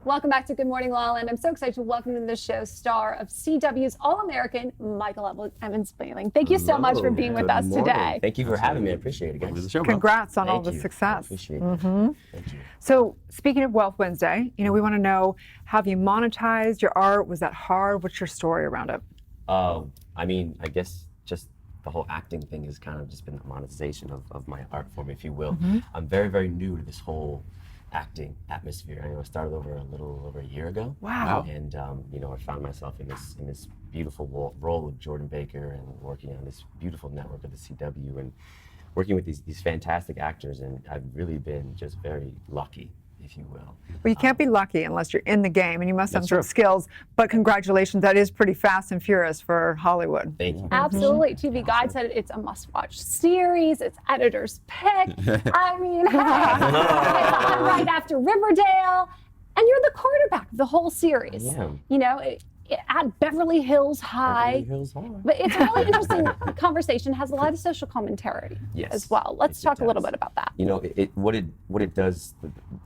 Welcome back to Good Morning LaLa, and I'm so excited to welcome to the show star of CW's All-American, Michael Evans Behling. Thank you so much for being with us today. Thank you for having me. I appreciate it, guys. Congrats on all the success. I appreciate it. Thank you. So, speaking of Wealth Wednesday, we want to know, have you monetized your art? Was that hard? What's your story around it? I mean, I guess just the whole acting thing has kind of just been the monetization of my art form, if you will. I'm very, very new to this whole acting atmosphere. I started a little over a year ago. Wow. And I found myself in this beautiful role of Jordan Baker and working on this beautiful network of the CW and working with these fantastic actors, and I've really been just very lucky, if you will. Well, you can't be lucky unless you're in the game, and you must have some skills. But congratulations, that is pretty fast and furious for Hollywood. Thank you. Absolutely. TV Guide said it's a must-watch series. It's editor's pick. I mean, hey, it's on right after Riverdale, and you're the quarterback of the whole series. I am. At Beverly Hills High. Beverly Hills High. But it's a really interesting conversation. Has a lot of social commentary as well. Let's talk a little bit about that. What it does,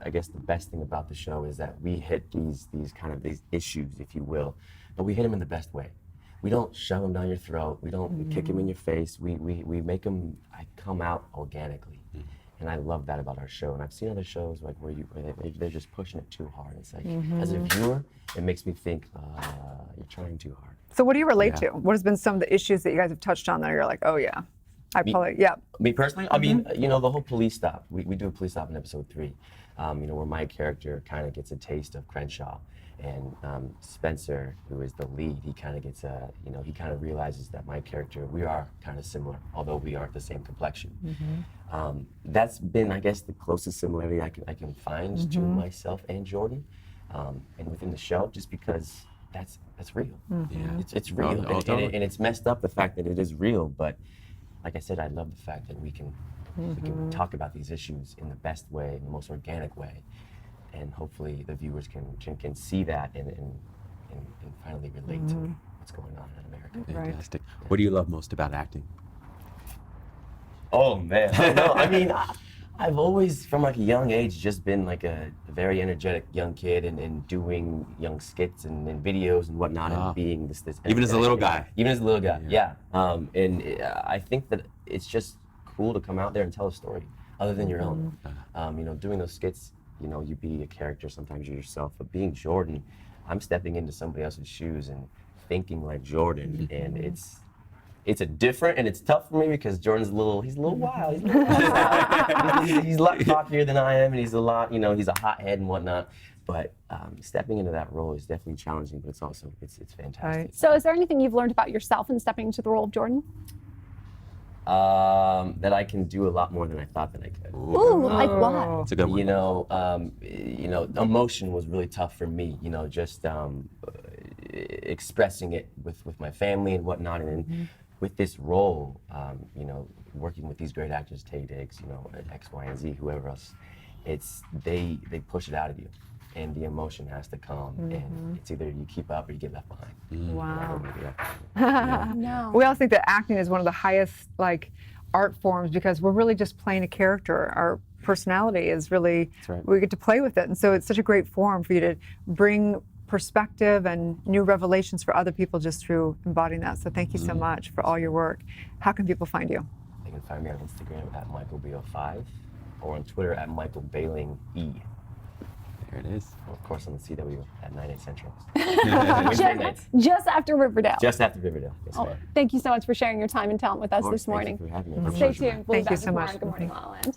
I guess the best thing about the show is that we hit these issues, if you will, but we hit them in the best way. We don't shove them down your throat. We don't kick them in your face. We make them come out organically. And I love that about our show. And I've seen other shows where they're just pushing it too hard. It's like, as a viewer, it makes me think, you're trying too hard. So what do you relate to? What has been some of the issues that you guys have touched on that you're like, oh yeah, Me personally? I mean, the whole police stop. We do a police stop in episode 3, where my character kind of gets a taste of Crenshaw. And Spencer, who is the lead, he kind of gets he kind of realizes that my character, we are kind of similar, although we aren't the same complexion. That's been, I guess, the closest similarity I can find to myself and Jordan, and within the show, just because that's real. It's real, and it's messed up the fact that it is real. But like I said, I love the fact that we can talk about these issues in the best way, in the most organic way. And hopefully the viewers can see that and finally relate to what's going on in America. Fantastic. What do you love most about acting? Oh man, I don't know. I mean, I've always, from like a young age, just been like a very energetic young kid and doing young skits and videos and whatnot, and being this even as a little guy. Even as a little guy, yeah. I think that it's just cool to come out there and tell a story other than your own. Doing those skits. You be a character, sometimes you're yourself, but being Jordan, I'm stepping into somebody else's shoes and thinking like Jordan, and it's a different, and it's tough for me because Jordan's he's a little wild, he's a lot cockier than I am, and he's a lot, he's a hothead and whatnot, but stepping into that role is definitely challenging, but it's also, it's fantastic. Right. So is there anything you've learned about yourself in stepping into the role of Jordan? That I can do a lot more than I thought that I could. Ooh, like what? It's a good one. Emotion was really tough for me. Just expressing it with my family and whatnot, and with this role, working with these great actors, Tay Diggs, X, Y, and Z, whoever else, they push it out of you. And the emotion has to come, and it's either you keep up or you get left behind. Wow. No. We all think that acting is one of the highest art forms because we're really just playing a character. Our personality is really, we get to play with it. And so it's such a great form for you to bring perspective and new revelations for other people just through embodying that. So thank you so much for all your work. How can people find you? They can find me on Instagram at MichaelBO5 or on Twitter at Michael Behling E. There it is. Of course, on the CW at 9/8 Central. Just after Riverdale. Just after Riverdale. Yes, ma'am. Thank you so much for sharing your time and talent with us this morning. Thank you for having me. Stay tuned. We'll be Thank you back so with more much. on Good Morning LaLa.